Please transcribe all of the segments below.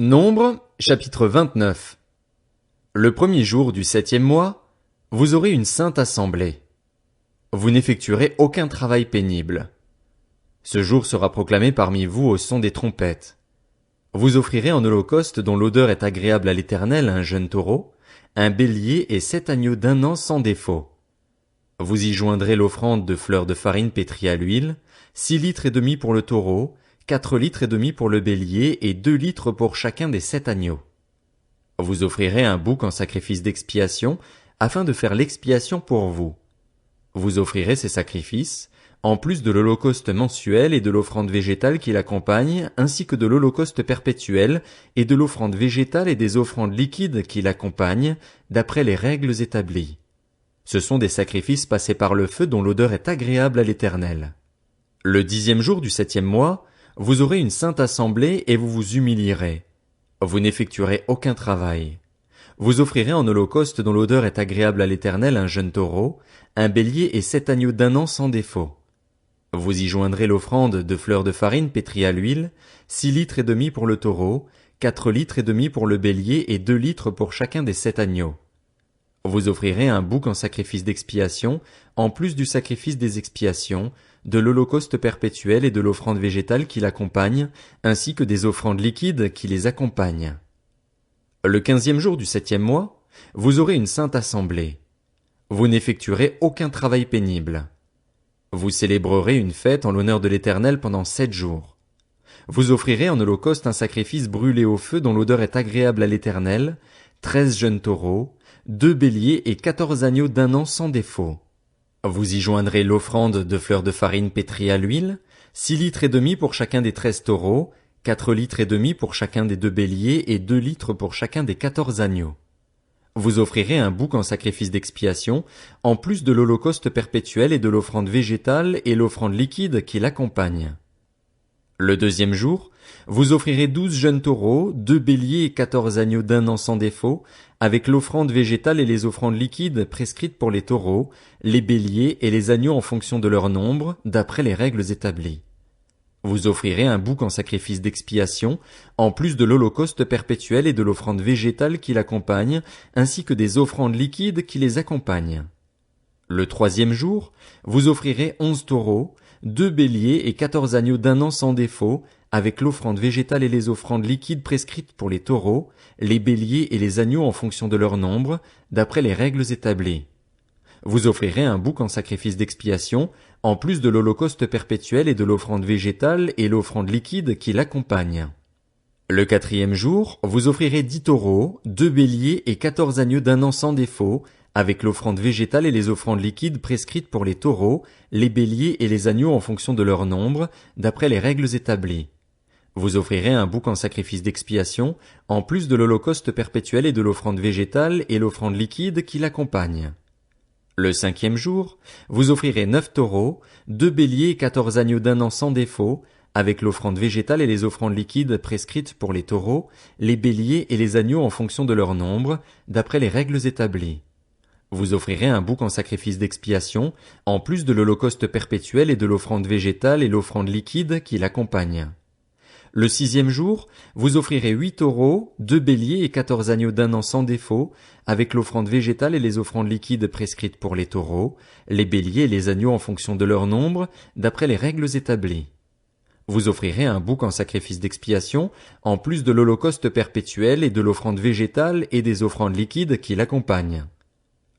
Nombre, chapitre 29. Le premier jour du 7e mois, vous aurez une sainte assemblée. Vous n'effectuerez aucun travail pénible. Ce jour sera proclamé parmi vous au son des trompettes. Vous offrirez en holocauste dont l'odeur est agréable à l'Éternel un jeune taureau, un bélier et 7 agneaux d'1 an sans défaut. Vous y joindrez l'offrande de fleurs de farine pétrie à l'huile, 6 litres et demi pour le taureau, 4 litres et demi pour le bélier et 2 litres pour chacun des 7 agneaux. Vous offrirez un bouc en sacrifice d'expiation, afin de faire l'expiation pour vous. Vous offrirez ces sacrifices, en plus de l'holocauste mensuel et de l'offrande végétale qui l'accompagne, ainsi que de l'holocauste perpétuel et de l'offrande végétale et des offrandes liquides qui l'accompagnent, d'après les règles établies. Ce sont des sacrifices passés par le feu dont l'odeur est agréable à l'Éternel. Le 10e jour du 7e mois, vous aurez une sainte assemblée et vous vous humilierez. Vous n'effectuerez aucun travail. Vous offrirez en holocauste dont l'odeur est agréable à l'Éternel un jeune taureau, un bélier et 7 agneaux d'1 an sans défaut. Vous y joindrez l'offrande de fleurs de farine pétrie à l'huile, 6 litres et demi pour le taureau, 4 litres et demi pour le bélier et 2 litres pour chacun des 7 agneaux. Vous offrirez un bouc en sacrifice d'expiation, en plus du sacrifice des expiations, de l'holocauste perpétuel et de l'offrande végétale qui l'accompagne, ainsi que des offrandes liquides qui les accompagnent. Le 15e jour du 7e mois, vous aurez une sainte assemblée. Vous n'effectuerez aucun travail pénible. Vous célébrerez une fête en l'honneur de l'Éternel pendant 7 jours. Vous offrirez en holocauste un sacrifice brûlé au feu dont l'odeur est agréable à l'Éternel, 13 jeunes taureaux, 2 béliers et 14 agneaux d'1 an sans défaut. Vous y joindrez l'offrande de fleurs de farine pétrie à l'huile, 6 litres et demi pour chacun des 13 taureaux, 4 litres et demi pour chacun des 2 béliers et 2 litres pour chacun des 14 agneaux. Vous offrirez un bouc en sacrifice d'expiation, en plus de l'holocauste perpétuel et de l'offrande végétale et l'offrande liquide qui l'accompagne. Le 2e jour, vous offrirez 12 jeunes taureaux, 2 béliers et 14 agneaux d'1 an sans défaut, avec l'offrande végétale et les offrandes liquides prescrites pour les taureaux, les béliers et les agneaux en fonction de leur nombre, d'après les règles établies. Vous offrirez un bouc en sacrifice d'expiation, en plus de l'holocauste perpétuel et de l'offrande végétale qui l'accompagne, ainsi que des offrandes liquides qui les accompagnent. Le 3e jour, vous offrirez 11 taureaux, 2 béliers et 14 agneaux d'1 an sans défaut, avec l'offrande végétale et les offrandes liquides prescrites pour les taureaux, les béliers et les agneaux en fonction de leur nombre, d'après les règles établies. Vous offrirez un bouc en sacrifice d'expiation, en plus de l'holocauste perpétuel et de l'offrande végétale et l'offrande liquide qui l'accompagne. Le 4e jour, vous offrirez 10 taureaux, 2 béliers et 14 agneaux d'1 an sans défaut, avec l'offrande végétale et les offrandes liquides prescrites pour les taureaux, les béliers et les agneaux en fonction de leur nombre, d'après les règles établies. Vous offrirez un bouc en sacrifice d'expiation, en plus de l'holocauste perpétuel et de l'offrande végétale et l'offrande liquide qui l'accompagne. Le 5e jour, vous offrirez 9 taureaux, 2 béliers et 14 agneaux d'1 an sans défaut, avec l'offrande végétale et les offrandes liquides prescrites pour les taureaux, les béliers et les agneaux en fonction de leur nombre, d'après les règles établies. Vous offrirez un bouc en sacrifice d'expiation, en plus de l'holocauste perpétuel et de l'offrande végétale et l'offrande liquide qui l'accompagne. Le 6e jour, vous offrirez 8 taureaux, 2 béliers et 14 agneaux d'1 an sans défaut, avec l'offrande végétale et les offrandes liquides prescrites pour les taureaux, les béliers et les agneaux en fonction de leur nombre, d'après les règles établies. Vous offrirez un bouc en sacrifice d'expiation, en plus de l'holocauste perpétuel et de l'offrande végétale et des offrandes liquides qui l'accompagnent.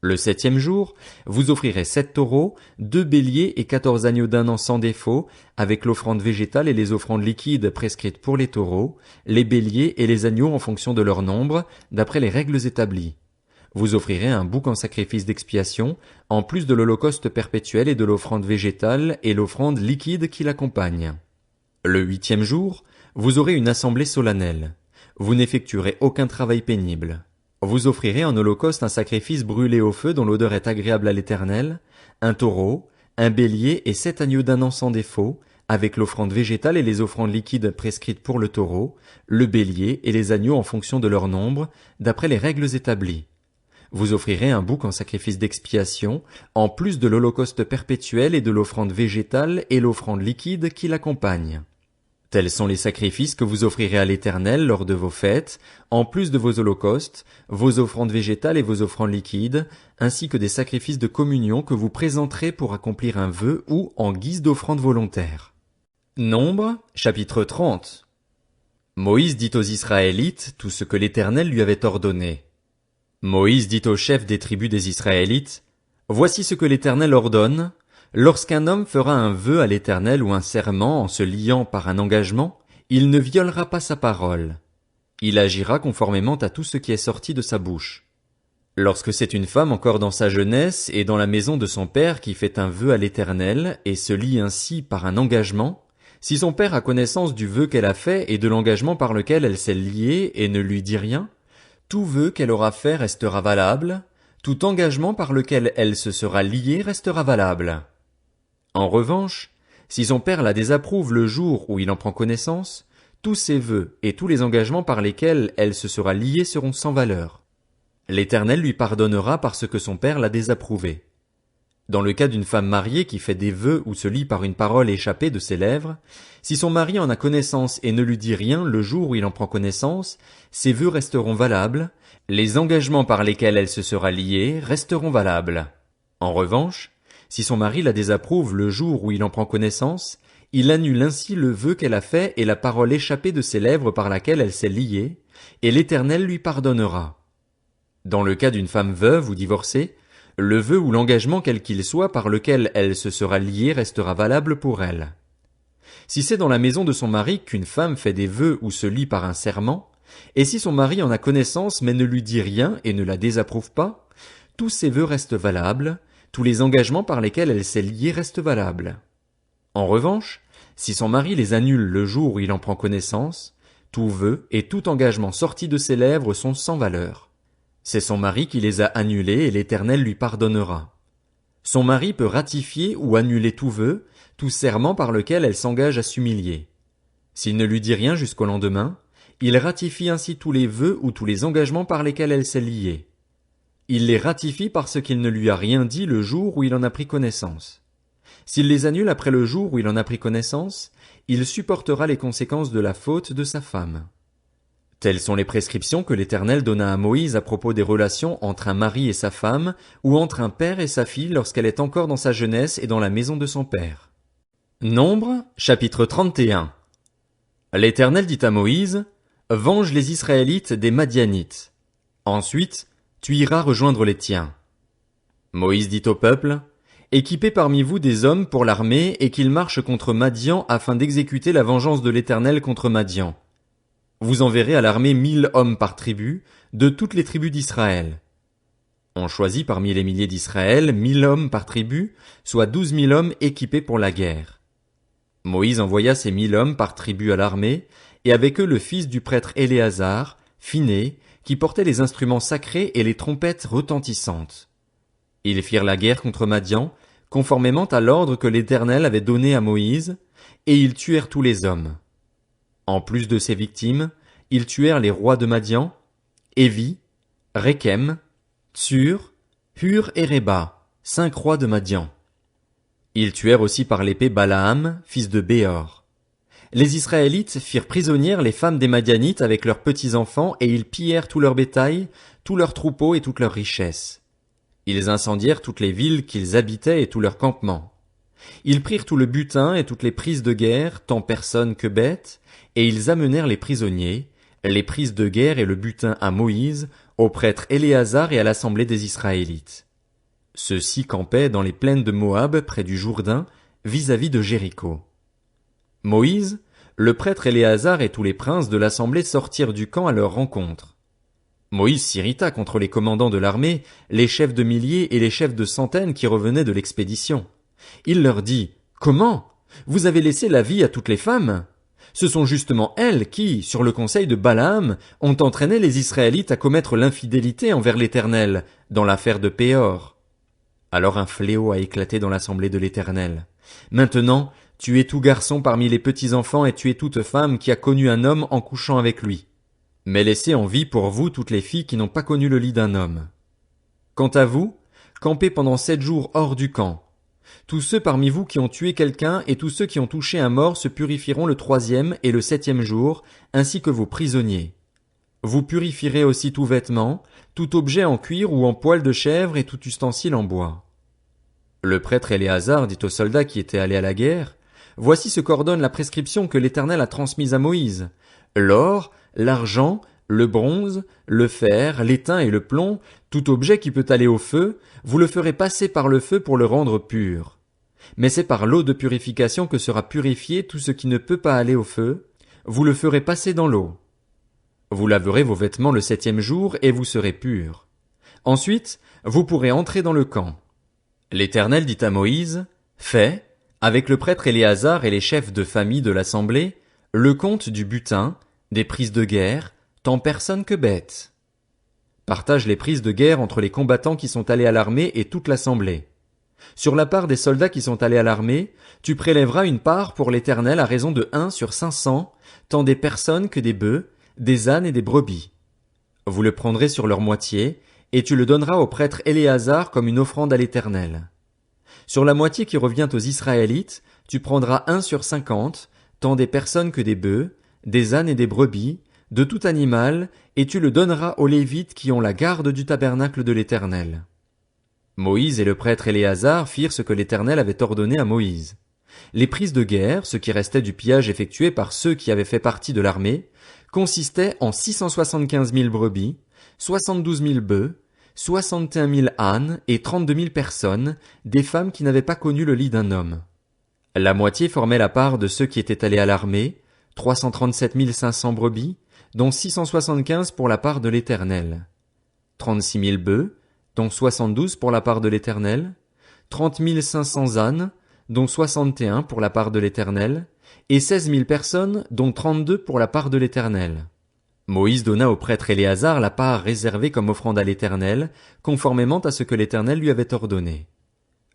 Le 7e jour, vous offrirez 7 taureaux, 2 béliers et 14 agneaux d'1 an sans défaut, avec l'offrande végétale et les offrandes liquides prescrites pour les taureaux, les béliers et les agneaux en fonction de leur nombre, d'après les règles établies. Vous offrirez un bouc en sacrifice d'expiation, en plus de l'holocauste perpétuel et de l'offrande végétale et l'offrande liquide qui l'accompagne. Le 8e jour, vous aurez une assemblée solennelle. Vous n'effectuerez aucun travail pénible. Vous offrirez en holocauste un sacrifice brûlé au feu dont l'odeur est agréable à l'Éternel, un taureau, un bélier et 7 agneaux d'1 an sans défaut, avec l'offrande végétale et les offrandes liquides prescrites pour le taureau, le bélier et les agneaux en fonction de leur nombre, d'après les règles établies. Vous offrirez un bouc en sacrifice d'expiation, en plus de l'holocauste perpétuel et de l'offrande végétale et l'offrande liquide qui l'accompagne. Tels sont les sacrifices que vous offrirez à l'Éternel lors de vos fêtes, en plus de vos holocaustes, vos offrandes végétales et vos offrandes liquides, ainsi que des sacrifices de communion que vous présenterez pour accomplir un vœu ou en guise d'offrande volontaire. Nombre, chapitre 30. Moïse dit aux Israélites tout ce que l'Éternel lui avait ordonné. Moïse dit aux chefs des tribus des Israélites, « Voici ce que l'Éternel ordonne. Lorsqu'un homme fera un vœu à l'Éternel ou un serment en se liant par un engagement, il ne violera pas sa parole. Il agira conformément à tout ce qui est sorti de sa bouche. Lorsque c'est une femme encore dans sa jeunesse et dans la maison de son père qui fait un vœu à l'Éternel et se lie ainsi par un engagement, si son père a connaissance du vœu qu'elle a fait et de l'engagement par lequel elle s'est liée et ne lui dit rien, tout vœu qu'elle aura fait restera valable, tout engagement par lequel elle se sera liée restera valable. En revanche, si son père la désapprouve le jour où il en prend connaissance, tous ses vœux et tous les engagements par lesquels elle se sera liée seront sans valeur. L'Éternel lui pardonnera parce que son père l'a désapprouvé. Dans le cas d'une femme mariée qui fait des vœux ou se lie par une parole échappée de ses lèvres, si son mari en a connaissance et ne lui dit rien le jour où il en prend connaissance, ses vœux resteront valables, les engagements par lesquels elle se sera liée resteront valables. En revanche, si son mari la désapprouve le jour où il en prend connaissance, il annule ainsi le vœu qu'elle a fait et la parole échappée de ses lèvres par laquelle elle s'est liée, et l'Éternel lui pardonnera. Dans le cas d'une femme veuve ou divorcée, le vœu ou l'engagement quel qu'il soit par lequel elle se sera liée restera valable pour elle. Si c'est dans la maison de son mari qu'une femme fait des vœux ou se lie par un serment, et si son mari en a connaissance mais ne lui dit rien et ne la désapprouve pas, tous ses vœux restent valables, tous les engagements par lesquels elle s'est liée restent valables. En revanche, si son mari les annule le jour où il en prend connaissance, tout vœu et tout engagement sorti de ses lèvres sont sans valeur. C'est son mari qui les a annulés et l'Éternel lui pardonnera. Son mari peut ratifier ou annuler tout vœu, tout serment par lequel elle s'engage à s'humilier. S'il ne lui dit rien jusqu'au lendemain, il ratifie ainsi tous les vœux ou tous les engagements par lesquels elle s'est liée. Il les ratifie parce qu'il ne lui a rien dit le jour où il en a pris connaissance. S'il les annule après le jour où il en a pris connaissance, il supportera les conséquences de la faute de sa femme. Telles sont les prescriptions que l'Éternel donna à Moïse à propos des relations entre un mari et sa femme, ou entre un père et sa fille lorsqu'elle est encore dans sa jeunesse et dans la maison de son père. Nombre, chapitre 31. L'Éternel dit à Moïse, « Venge les Israélites des Madianites. Ensuite, tu iras rejoindre les tiens. » Moïse dit au peuple, « Équipez parmi vous des hommes pour l'armée et qu'ils marchent contre Madian afin d'exécuter la vengeance de l'Éternel contre Madian. Vous enverrez à l'armée 1000 hommes par tribu, de toutes les tribus d'Israël. » On choisit parmi les milliers d'Israël 1000 hommes par tribu, soit 12 000 hommes équipés pour la guerre. Moïse envoya ces 1000 hommes par tribu à l'armée, et avec eux le fils du prêtre Éléazar, Phiné, qui portait les instruments sacrés et les trompettes retentissantes. Ils firent la guerre contre Madian, conformément à l'ordre que l'Éternel avait donné à Moïse, et ils tuèrent tous les hommes. En plus de ces victimes, ils tuèrent les rois de Madian, Évi, Rékem, Tsur, Hur et Réba, 5 rois de Madian. Ils tuèrent aussi par l'épée Balaam, fils de Béor. Les Israélites firent prisonnières les femmes des Madianites avec leurs petits-enfants et ils pillèrent tout leur bétail, tous leurs troupeaux et toutes leurs richesses. Ils incendièrent toutes les villes qu'ils habitaient et tous leurs campements. Ils prirent tout le butin et toutes les prises de guerre, tant personnes que bêtes, et ils amenèrent les prisonniers, les prises de guerre et le butin à Moïse, au prêtre Éléazar et à l'assemblée des Israélites. Ceux-ci campaient dans les plaines de Moab près du Jourdain, vis-à-vis de Jéricho. Moïse, le prêtre Éléazar et tous les princes de l'assemblée sortirent du camp à leur rencontre. Moïse s'irrita contre les commandants de l'armée, les chefs de milliers et les chefs de centaines qui revenaient de l'expédition. Il leur dit, « Comment? Vous avez laissé la vie à toutes les femmes? Ce sont justement elles qui, sur le conseil de Balaam, ont entraîné les Israélites à commettre l'infidélité envers l'Éternel, dans l'affaire de Péor. » Alors un fléau a éclaté dans l'assemblée de l'Éternel. Maintenant, tuez tout garçon parmi les petits-enfants et tuez toute femme qui a connu un homme en couchant avec lui. Mais laissez en vie pour vous toutes les filles qui n'ont pas connu le lit d'un homme. Quant à vous, campez pendant 7 jours hors du camp. Tous ceux parmi vous qui ont tué quelqu'un et tous ceux qui ont touché un mort se purifieront le 3e et le 7e jour, ainsi que vos prisonniers. Vous purifierez aussi tout vêtement, tout objet en cuir ou en poil de chèvre et tout ustensile en bois. Le prêtre Éléazar dit aux soldats qui étaient allés à la guerre, « Voici ce qu'ordonne la prescription que l'Éternel a transmise à Moïse. L'or, l'argent, le bronze, le fer, l'étain et le plomb, tout objet qui peut aller au feu, vous le ferez passer par le feu pour le rendre pur. Mais c'est par l'eau de purification que sera purifié tout ce qui ne peut pas aller au feu, vous le ferez passer dans l'eau. Vous laverez vos vêtements le 7e jour et vous serez purs. Ensuite, vous pourrez entrer dans le camp. » L'Éternel dit à Moïse, « Fais, avec le prêtre Éléazar et les chefs de famille de l'assemblée, le compte du butin, des prises de guerre, tant personnes que bêtes. Partage les prises de guerre entre les combattants qui sont allés à l'armée et toute l'assemblée. Sur la part des soldats qui sont allés à l'armée, tu prélèveras une part pour l'Éternel à raison de 1 sur 500, tant des personnes que des bœufs, des ânes et des brebis. Vous le prendrez sur leur moitié, et tu le donneras au prêtre Éléazar comme une offrande à l'Éternel. Sur la moitié qui revient aux Israélites, tu prendras 1 sur 50, tant des personnes que des bœufs, des ânes et des brebis, de tout animal, et tu le donneras aux Lévites qui ont la garde du tabernacle de l'Éternel. » Moïse et le prêtre Éléazar firent ce que l'Éternel avait ordonné à Moïse. Les prises de guerre, ce qui restait du pillage effectué par ceux qui avaient fait partie de l'armée, consistaient en 675 000 brebis, 72 000 bœufs, 61 000 ânes et 32 000 personnes, des femmes qui n'avaient pas connu le lit d'un homme. La moitié formait la part de ceux qui étaient allés à l'armée, 337 500 brebis, dont 675 pour la part de l'Éternel. 36 000 bœufs, dont 72 pour la part de l'Éternel. 30 500 ânes, dont 61 pour la part de l'Éternel. Et 16 000 personnes, dont 32 pour la part de l'Éternel. Moïse donna au prêtre Éléazar la part réservée comme offrande à l'Éternel, conformément à ce que l'Éternel lui avait ordonné.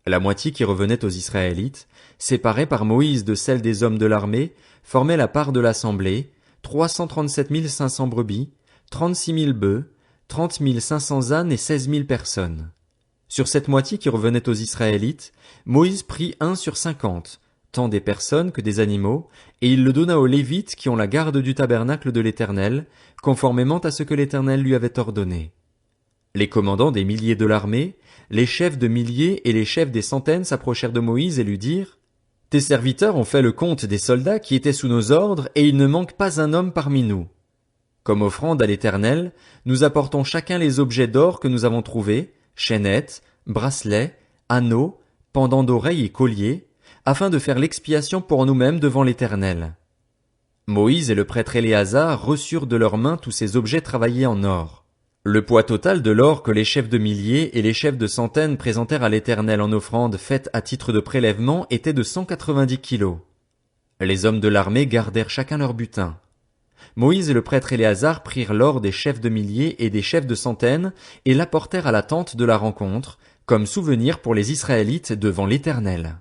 La moitié qui revenait aux Israélites, séparée par Moïse de celle des hommes de l'armée, formait la part de l'assemblée, 337 500 brebis, 36 000 bœufs, 30 500 ânes et 16 000 personnes. Sur cette moitié qui revenait aux Israélites, Moïse prit 1 sur 50, tant des personnes que des animaux, et il le donna aux Lévites qui ont la garde du tabernacle de l'Éternel, conformément à ce que l'Éternel lui avait ordonné. Les commandants des milliers de l'armée, les chefs de milliers et les chefs des centaines s'approchèrent de Moïse et lui dirent, « Tes serviteurs ont fait le compte des soldats qui étaient sous nos ordres, et il ne manque pas un homme parmi nous. Comme offrande à l'Éternel, nous apportons chacun les objets d'or que nous avons trouvés, chaînettes, bracelets, anneaux, pendants d'oreilles et colliers, afin de faire l'expiation pour nous-mêmes devant l'Éternel. » Moïse et le prêtre Éléazar reçurent de leurs mains tous ces objets travaillés en or. Le poids total de l'or que les chefs de milliers et les chefs de centaines présentèrent à l'Éternel en offrande faite à titre de prélèvement était de 190 kilos. Les hommes de l'armée gardèrent chacun leur butin. Moïse et le prêtre Éléazar prirent l'or des chefs de milliers et des chefs de centaines et l'apportèrent à la tente de la rencontre, comme souvenir pour les Israélites devant l'Éternel.